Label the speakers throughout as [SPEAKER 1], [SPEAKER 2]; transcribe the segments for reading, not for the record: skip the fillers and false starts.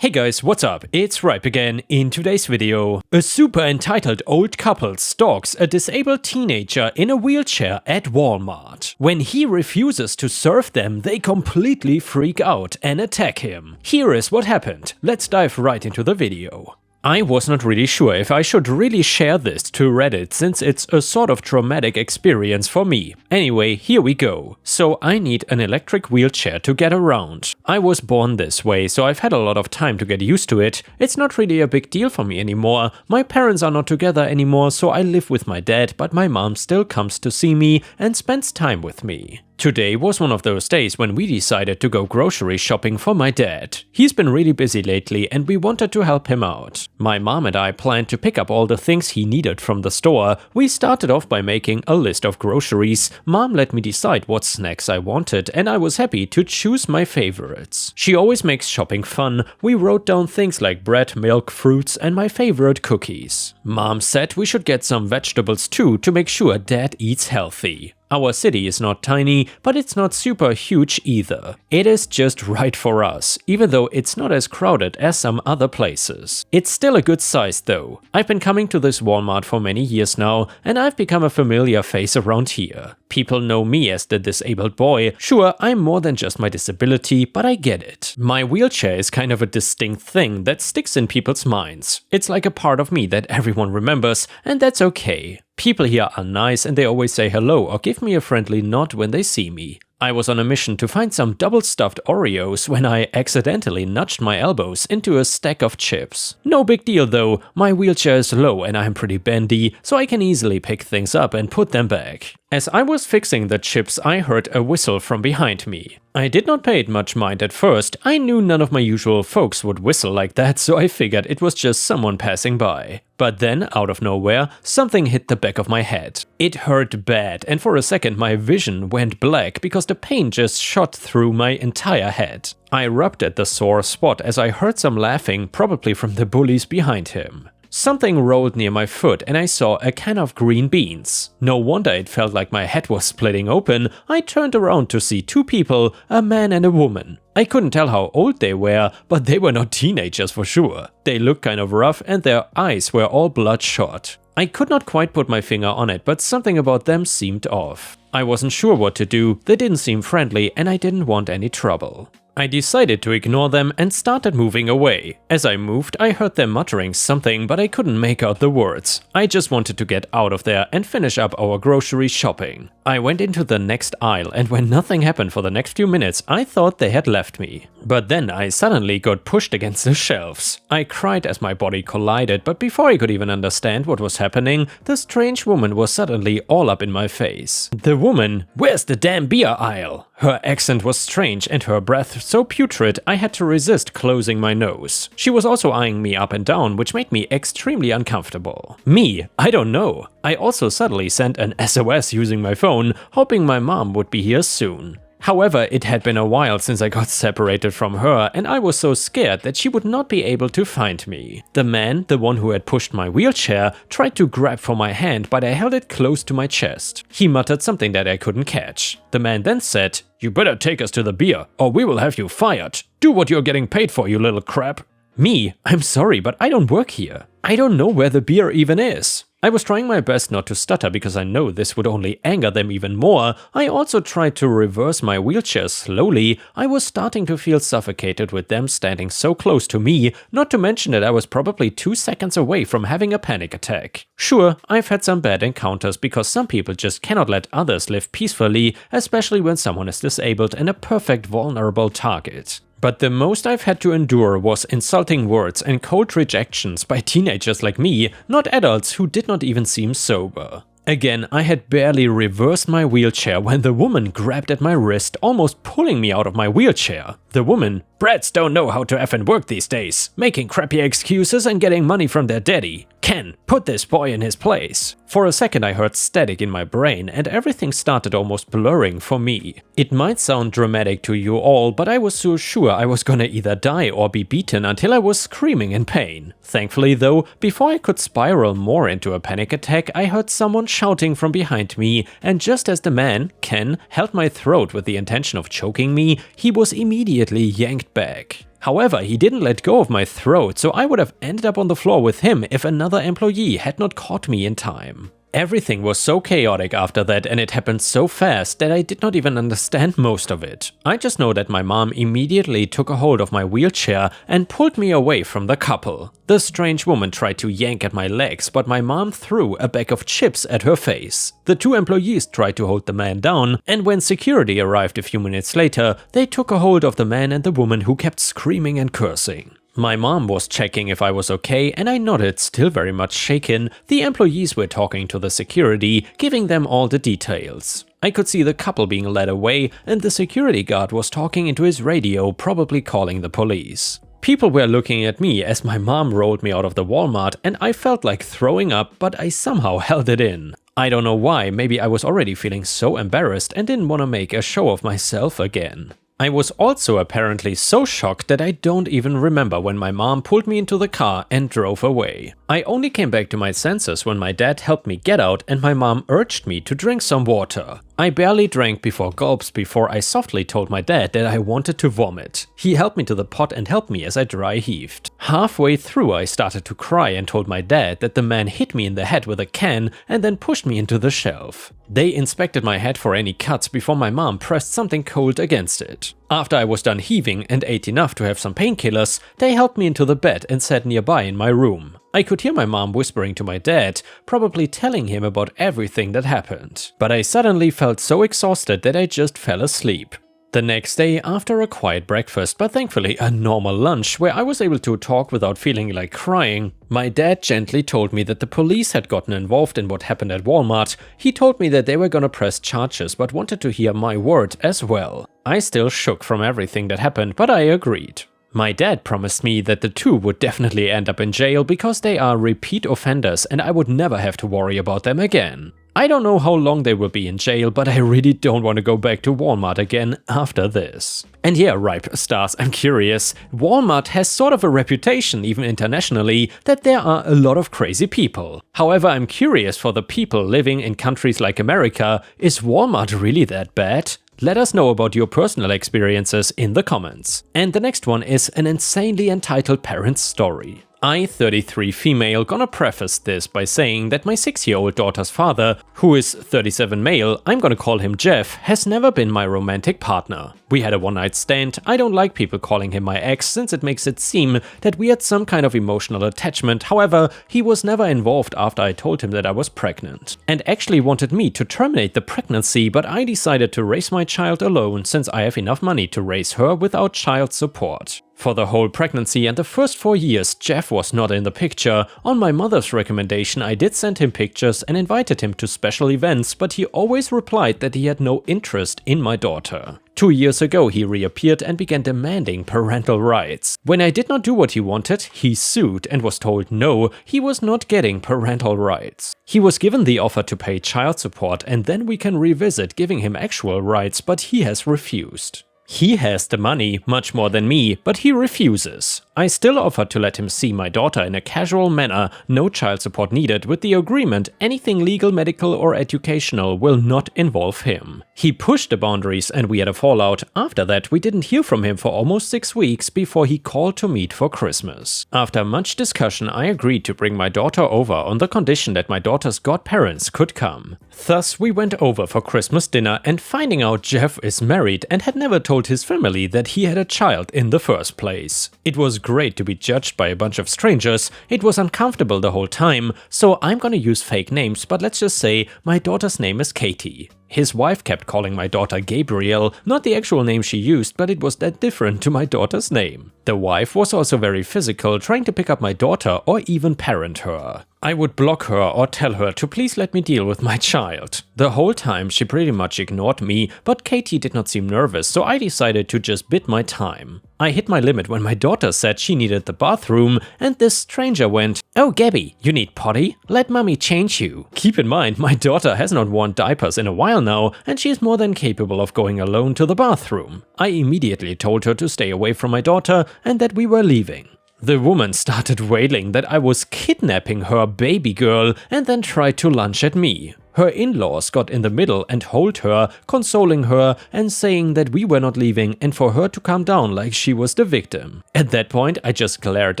[SPEAKER 1] Hey guys, what's up? It's Ripe again. In today's video, a super entitled old couple stalks a disabled teenager in a wheelchair at Walmart. When he refuses to serve them, they completely freak out and attack him. Here is what happened. Let's dive right into the video. I was not really sure if I should really share this to Reddit since it's a sort of traumatic experience for me. Anyway, here we go. So I need an electric wheelchair to get around. I was born this way, so I've had a lot of time to get used to it. It's not really a big deal for me anymore. My parents are not together anymore, so I live with my dad, but my mom still comes to see me and spends time with me. Today was one of those days when we decided to go grocery shopping for my dad. He's been really busy lately and we wanted to help him out. My mom and I planned to pick up all the things he needed from the store. We started off by making a list of groceries. Mom let me decide what snacks I wanted and I was happy to choose my favorites. She always makes shopping fun. We wrote down things like bread, milk, fruits and my favorite cookies. Mom said we should get some vegetables too to make sure Dad eats healthy. Our city is not tiny, but it's not super huge either. It is just right for us, even though it's not as crowded as some other places. It's still a good size though. I've been coming to this Walmart for many years now, and I've become a familiar face around here. People know me as the disabled boy. Sure, I'm more than just my disability, but I get it. My wheelchair is kind of a distinct thing that sticks in people's minds. It's like a part of me that everyone remembers, and that's okay. People here are nice and they always say hello or give me a friendly nod when they see me. I was on a mission to find some double-stuffed Oreos when I accidentally nudged my elbows into a stack of chips. No big deal though, my wheelchair is low and I'm pretty bendy, so I can easily pick things up and put them back. As I was fixing the chips, I heard a whistle from behind me. I did not pay it much mind at first. I knew none of my usual folks would whistle like that, so I figured it was just someone passing by. But then, out of nowhere, something hit the back of my head. It hurt bad, and for a second my vision went black because the pain just shot through my entire head. I rubbed at the sore spot as I heard some laughing, probably from the bullies behind him. Something rolled near my foot and I saw a can of green beans. No wonder it felt like my head was splitting open. I turned around to see two people, a man and a woman. I couldn't tell how old they were, but they were not teenagers for sure. They looked kind of rough and their eyes were all bloodshot. I could not quite put my finger on it, but something about them seemed off. I wasn't sure what to do, they didn't seem friendly and I didn't want any trouble. I decided to ignore them and started moving away. As I moved, I heard them muttering something, but I couldn't make out the words. I just wanted to get out of there and finish up our grocery shopping. I went into the next aisle and when nothing happened for the next few minutes, I thought they had left me. But then I suddenly got pushed against the shelves. I cried as my body collided, but before I could even understand what was happening, the strange woman was suddenly all up in my face. The woman, "Where's the damn beer aisle?" Her accent was strange and her breath so putrid I had to resist closing my nose. She was also eyeing me up and down, which made me extremely uncomfortable. Me? I don't know. I also suddenly sent an SOS using my phone, hoping my mom would be here soon. However, it had been a while since I got separated from her and I was so scared that she would not be able to find me. The man, the one who had pushed my wheelchair, tried to grab for my hand but I held it close to my chest. He muttered something that I couldn't catch. The man then said, "You better take us to the beer or we will have you fired. Do what you're getting paid for, you little crap." Me? I'm sorry, but I don't work here. I don't know where the beer even is. I was trying my best not to stutter because I know this would only anger them even more. I also tried to reverse my wheelchair slowly. I was starting to feel suffocated with them standing so close to me, not to mention that I was probably 2 seconds away from having a panic attack. Sure, I've had some bad encounters because some people just cannot let others live peacefully, especially when someone is disabled and a perfect vulnerable target. But the most I've had to endure was insulting words and cold rejections by teenagers like me, not adults who did not even seem sober. Again, I had barely reversed my wheelchair when the woman grabbed at my wrist, almost pulling me out of my wheelchair. The woman, "Brats don't know how to effing work these days, making crappy excuses and getting money from their daddy. Ken, put this boy in his place." For a second I heard static in my brain and everything started almost blurring for me. It might sound dramatic to you all, but I was so sure I was gonna either die or be beaten until I was screaming in pain. Thankfully though, before I could spiral more into a panic attack, I heard someone shouting from behind me, and just as the man, Ken, held my throat with the intention of choking me, he was immediately yanked back. However, he didn't let go of my throat, so I would have ended up on the floor with him if another employee had not caught me in time. Everything was so chaotic after that, and it happened so fast that I did not even understand most of it. I just know that my mom immediately took a hold of my wheelchair and pulled me away from the couple. The strange woman tried to yank at my legs, but my mom threw a bag of chips at her face. The two employees tried to hold the man down, and when security arrived a few minutes later, they took a hold of the man and the woman, who kept screaming and cursing. My mom was checking if I was okay, and I nodded, still very much shaken. The employees were talking to the security, giving them all the details. I could see the couple being led away, and the security guard was talking into his radio, probably calling the police. People were looking at me as my mom rolled me out of the Walmart, and I felt like throwing up, but I somehow held it in. I don't know why, maybe I was already feeling so embarrassed and didn't want to make a show of myself again. I was also apparently so shocked that I don't even remember when my mom pulled me into the car and drove away. I only came back to my senses when my dad helped me get out and my mom urged me to drink some water. I barely drank before gulps before I softly told my dad that I wanted to vomit. He helped me to the pot and helped me as I dry heaved. Halfway through I started to cry and told my dad that the man hit me in the head with a can and then pushed me into the shelf. They inspected my head for any cuts before my mom pressed something cold against it. After I was done heaving and ate enough to have some painkillers, they helped me into the bed and sat nearby in my room. I could hear my mom whispering to my dad, probably telling him about everything that happened. But I suddenly felt so exhausted that I just fell asleep. The next day, after a quiet breakfast, but thankfully a normal lunch where I was able to talk without feeling like crying, my dad gently told me that the police had gotten involved in what happened at Walmart. He told me that they were gonna press charges but wanted to hear my word as well. I still shook from everything that happened, but I agreed. My dad promised me that the two would definitely end up in jail because they are repeat offenders and I would never have to worry about them again. I don't know how long they will be in jail, but I really don't want to go back to Walmart again after this. And yeah, Ripe Stars, I'm curious. Walmart has sort of a reputation, even internationally, that there are a lot of crazy people. However, I'm curious for the people living in countries like America, is Walmart really that bad? Let us know about your personal experiences in the comments. And the next one is an insanely entitled parent's story. I, 33 female, gonna preface this by saying that my 6-year-old daughter's father, who is 37 male, I'm gonna call him Jeff, has never been my romantic partner. We had a one-night stand. I don't like people calling him my ex since it makes it seem that we had some kind of emotional attachment. However, he was never involved after I told him that I was pregnant, and actually wanted me to terminate the pregnancy, but I decided to raise my child alone since I have enough money to raise her without child support. For the whole pregnancy and the first 4 years, Jeff was not in the picture. On my mother's recommendation, I did send him pictures and invited him to special events, but he always replied that he had no interest in my daughter. 2 years ago, he reappeared and began demanding parental rights. When I did not do what he wanted, he sued and was told no, he was not getting parental rights. He was given the offer to pay child support and then we can revisit giving him actual rights, but he has refused. He has the money, much more than me, but he refuses. I still offered to let him see my daughter in a casual manner, no child support needed, with the agreement anything legal, medical or educational will not involve him. He pushed the boundaries and we had a fallout. After that, we didn't hear from him for almost 6 weeks before he called to meet for Christmas. After much discussion, I agreed to bring my daughter over on the condition that my daughter's godparents could come. Thus, we went over for Christmas dinner and finding out Jeff is married and had never told his family that he had a child in the first place. It was great to be judged by a bunch of strangers. It was uncomfortable the whole time, so I'm gonna use fake names, but let's just say my daughter's name is Katie. His wife kept calling my daughter Gabriel, not the actual name she used, but it was that different to my daughter's name. The wife was also very physical, trying to pick up my daughter or even parent her. I would block her or tell her to please let me deal with my child. The whole time she pretty much ignored me, but Katie did not seem nervous, so I decided to just bid my time. I hit my limit when my daughter said she needed the bathroom, and this stranger went, "Oh Gabby, you need potty? Let mommy change you." Keep in mind, my daughter has not worn diapers in a while now, and she is more than capable of going alone to the bathroom. I immediately told her to stay away from my daughter and that we were leaving. The woman started wailing that I was kidnapping her baby girl and then tried to lunge at me. Her in-laws got in the middle and hold her, consoling her and saying that we were not leaving and for her to calm down like she was the victim. At that point, I just glared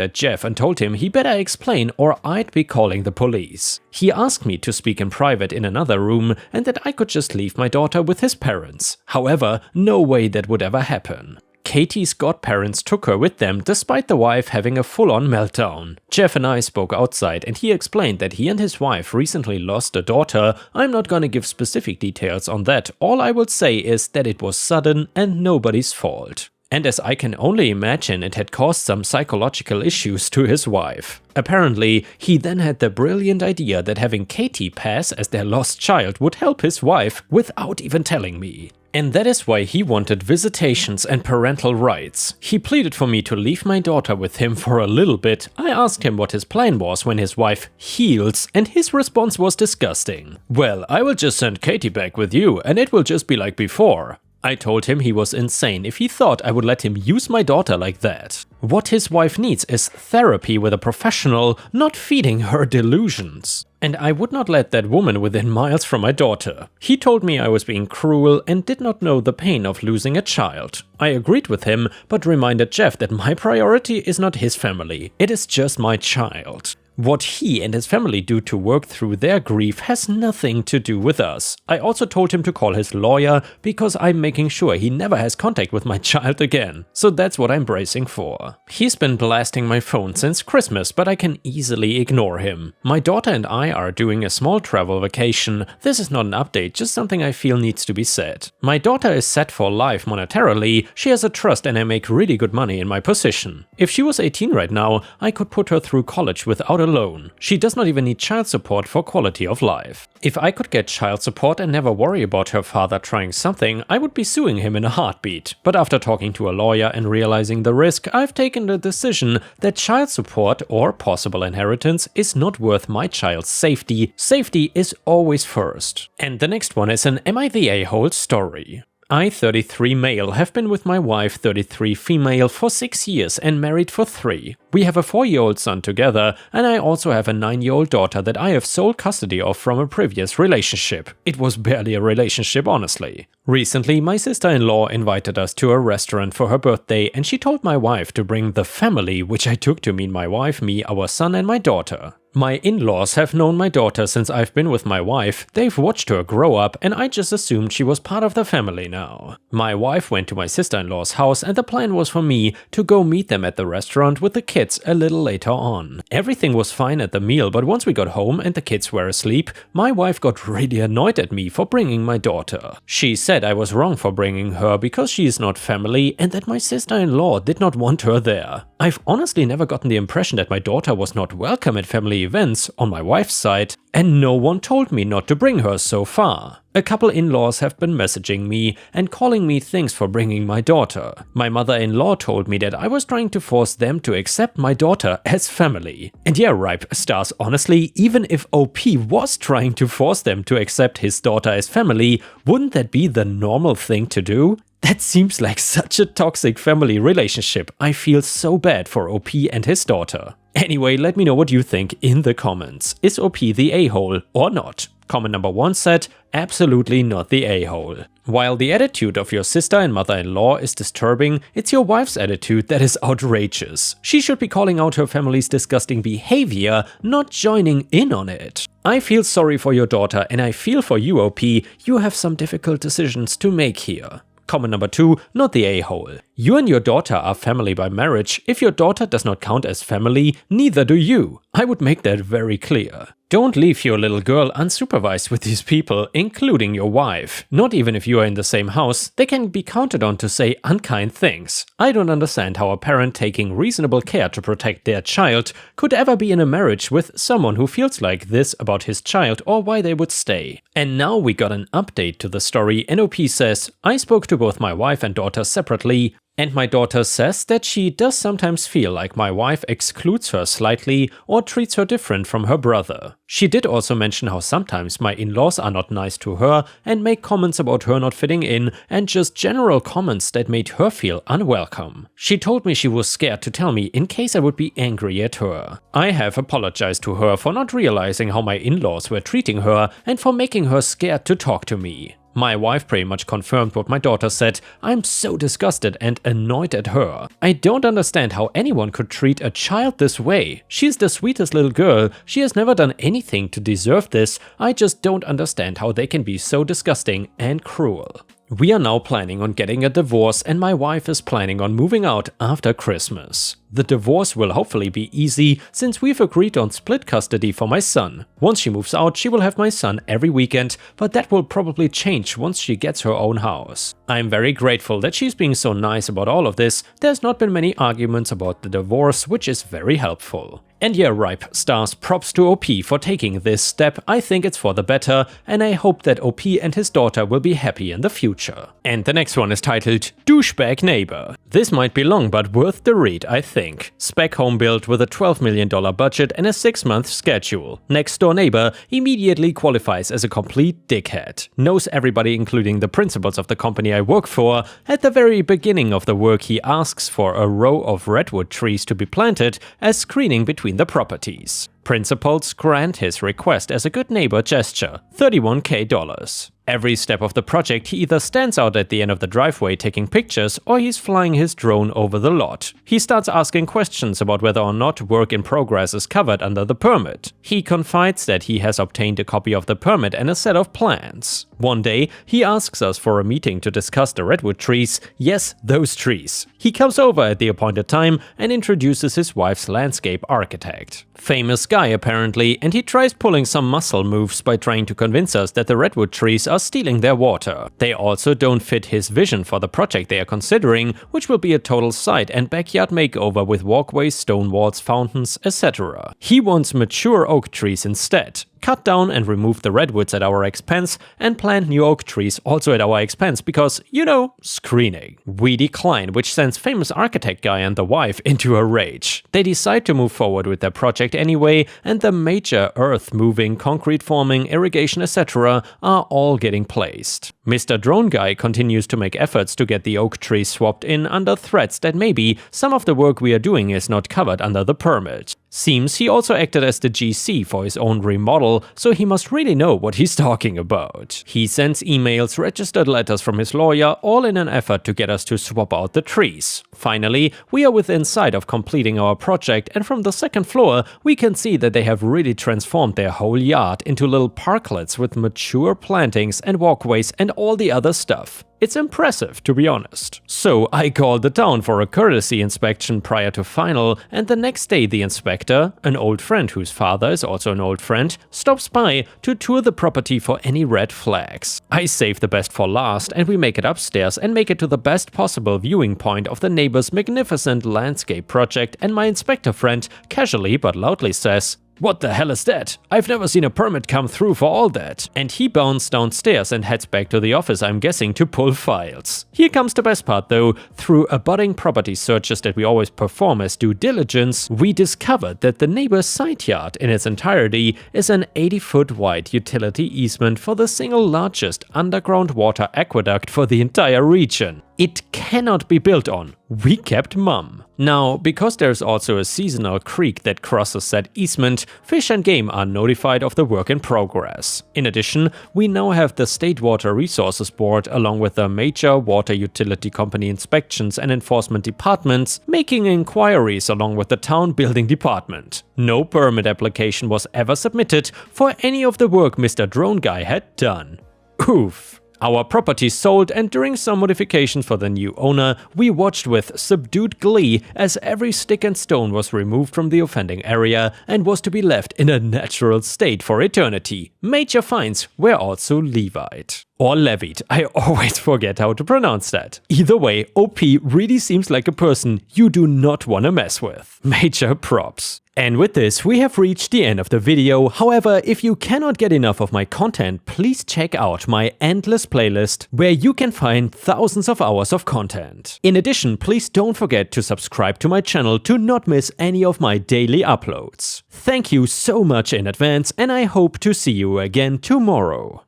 [SPEAKER 1] at Jeff and told him he better explain or I'd be calling the police. He asked me to speak in private in another room and that I could just leave my daughter with his parents. However, no way that would ever happen. Katie's godparents took her with them despite the wife having a full-on meltdown. Jeff and I spoke outside and he explained that he and his wife recently lost a daughter. I'm not gonna give specific details on that, all I will say is that it was sudden and nobody's fault. And as I can only imagine, it had caused some psychological issues to his wife. Apparently, he then had the brilliant idea that having Katie pass as their lost child would help his wife without even telling me. And that is why he wanted visitations and parental rights. He pleaded for me to leave my daughter with him for a little bit. I asked him what his plan was when his wife heals, and his response was disgusting. Well, I will just send Katie back with you and it will just be like before. I told him he was insane if he thought I would let him use my daughter like that. What his wife needs is therapy with a professional, not feeding her delusions. And I would not let that woman within miles from my daughter. He told me I was being cruel and did not know the pain of losing a child. I agreed with him, but reminded Jeff that my priority is not his family, it is just my child. What he and his family do to work through their grief has nothing to do with us. I also told him to call his lawyer because I'm making sure he never has contact with my child again. So that's what I'm bracing for. He's been blasting my phone since Christmas, but I can easily ignore him. My daughter and I are doing a small travel vacation. This is not an update, just something I feel needs to be said. My daughter is set for life monetarily, she has a trust and I make really good money in my position. If she was 18 right now, I could put her through college without a loan. She does not even need child support for quality of life. If I could get child support and never worry about her father trying something, I would be suing him in a heartbeat. But after talking to a lawyer and realizing the risk, I've taken the decision that child support or possible inheritance is not worth my child's safety. Safety is always first. And the next one is an Am I the A-hole story. I, 33 male, have been with my wife, 33 female, for 6 years and married for 3. We have a 4-year-old son together, and I also have a 9-year-old daughter that I have sole custody of from a previous relationship. It was barely a relationship, honestly. Recently, my sister-in-law invited us to a restaurant for her birthday, and she told my wife to bring the family, which I took to mean my wife, me, our son, and my daughter. My in-laws have known my daughter since I've been with my wife, they've watched her grow up and I just assumed she was part of the family now. My wife went to my sister-in-law's house and the plan was for me to go meet them at the restaurant with the kids a little later on. Everything was fine at the meal, but once we got home and the kids were asleep, my wife got really annoyed at me for bringing my daughter. She said I was wrong for bringing her because she is not family and that my sister-in-law did not want her there. I've honestly never gotten the impression that my daughter was not welcome at family events on my wife's side, and no one told me not to bring her so far. A couple in-laws have been messaging me and calling me things for bringing my daughter. My mother-in-law told me that I was trying to force them to accept my daughter as family. And yeah, Ripe Stars, honestly, even if OP was trying to force them to accept his daughter as family, wouldn't that be the normal thing to do? That seems like such a toxic family relationship. I feel so bad for OP and his daughter. Anyway, let me know what you think in the comments. Is OP the a-hole or not? Comment number 1 said, absolutely not the a-hole. While the attitude of your sister and mother-in-law is disturbing, it's your wife's attitude that is outrageous. She should be calling out her family's disgusting behavior, not joining in on it. I feel sorry for your daughter and I feel for you, OP. You have some difficult decisions to make here. Comment number 2, not the a-hole. You and your daughter are family by marriage. If your daughter does not count as family, neither do you. I would make that very clear. Don't leave your little girl unsupervised with these people, including your wife. Not even if you are in the same house, they can be counted on to say unkind things. I don't understand how a parent taking reasonable care to protect their child could ever be in a marriage with someone who feels like this about his child or why they would stay. And now we got an update to the story. NOP says, I spoke to both my wife and daughter separately And my daughter says that she does sometimes feel like my wife excludes her slightly or treats her different from her brother. She did also mention how sometimes my in-laws are not nice to her and make comments about her not fitting in and just general comments that made her feel unwelcome. She told me she was scared to tell me in case I would be angry at her. I have apologized to her for not realizing how my in-laws were treating her and for making her scared to talk to me. My wife pretty much confirmed what my daughter said. I'm so disgusted and annoyed at her. I don't understand how anyone could treat a child this way. She's the sweetest little girl. She has never done anything to deserve this. I just don't understand how they can be so disgusting and cruel. We are now planning on getting a divorce and my wife is planning on moving out after Christmas. The divorce will hopefully be easy since we've agreed on split custody for my son. Once she moves out, she will have my son every weekend, but that will probably change once she gets her own house. I'm very grateful that she's being so nice about all of this. There's not been many arguments about the divorce, which is very helpful. And yeah, Ripe stars props to OP for taking this step. I think it's for the better, and I hope that OP and his daughter will be happy in the future. And the next one is titled Douchebag Neighbor. This might be long, but worth the read, I think. Spec home built with a $12 million budget and a 6-month schedule. Next door neighbor immediately qualifies as a complete dickhead. Knows everybody including the principals of the company I work for. At the very beginning of the work he asks for a row of redwood trees to be planted as screening between the properties. Principals grant his request as a good neighbor gesture, $31K. Every step of the project he either stands out at the end of the driveway taking pictures or he's flying his drone over the lot. He starts asking questions about whether or not work in progress is covered under the permit. He confides that he has obtained a copy of the permit and a set of plans. One day, he asks us for a meeting to discuss the redwood trees. Yes, those trees. He comes over at the appointed time and introduces his wife's landscape architect. Famous guy apparently, and he tries pulling some muscle moves by trying to convince us that the redwood trees are stealing their water. They also don't fit his vision for the project they are considering, which will be a total side and backyard makeover with walkways, stone walls, fountains, etc. He wants mature oak trees instead. Cut down and remove the redwoods at our expense and plant new oak trees also at our expense because, you know, screening. We decline, which sends famous architect guy and the wife into a rage. They decide to move forward with their project anyway, and the major earth moving, concrete forming, irrigation, etc. are all getting placed. Mr. Drone Guy continues to make efforts to get the oak trees swapped in under threats that maybe some of the work we are doing is not covered under the permit. Seems he also acted as the GC for his own remodel, so he must really know what he's talking about. He sends emails, registered letters from his lawyer, all in an effort to get us to swap out the trees. Finally, we are within sight of completing our project, and from the second floor, we can see that they have really transformed their whole yard into little parklets with mature plantings and walkways and all the other stuff. It's impressive, to be honest. So I called the town for a courtesy inspection prior to final, and the next day the inspector, an old friend whose father is also an old friend, stops by to tour the property for any red flags. I save the best for last and we make it upstairs and make it to the best possible viewing point of the neighbor's magnificent landscape project, and my inspector friend casually but loudly says, "What the hell is that? I've never seen a permit come through for all that." And he bounds downstairs and heads back to the office, I'm guessing, to pull files. Here comes the best part though. Through abutting property searches that we always perform as due diligence, we discovered that the neighbor's side yard in its entirety is an 80-foot wide utility easement for the single largest underground water aqueduct for the entire region. It cannot be built on. We kept mum. Now, because there's also a seasonal creek that crosses said easement, Fish and Game are notified of the work in progress. In addition, we now have the State Water Resources Board along with the major water utility company inspections and enforcement departments making inquiries along with the town building department. No permit application was ever submitted for any of the work Mr. Drone Guy had done. Oof. Our property sold, and during some modifications for the new owner, we watched with subdued glee as every stick and stone was removed from the offending area and was to be left in a natural state for eternity. Major fines were also levied. Or levied, I always forget how to pronounce that. Either way, OP really seems like a person you do not want to mess with. Major props. And with this, we have reached the end of the video. However, if you cannot get enough of my content, please check out my endless playlist, where you can find thousands of hours of content. In addition, please don't forget to subscribe to my channel to not miss any of my daily uploads. Thank you so much in advance, and I hope to see you again tomorrow.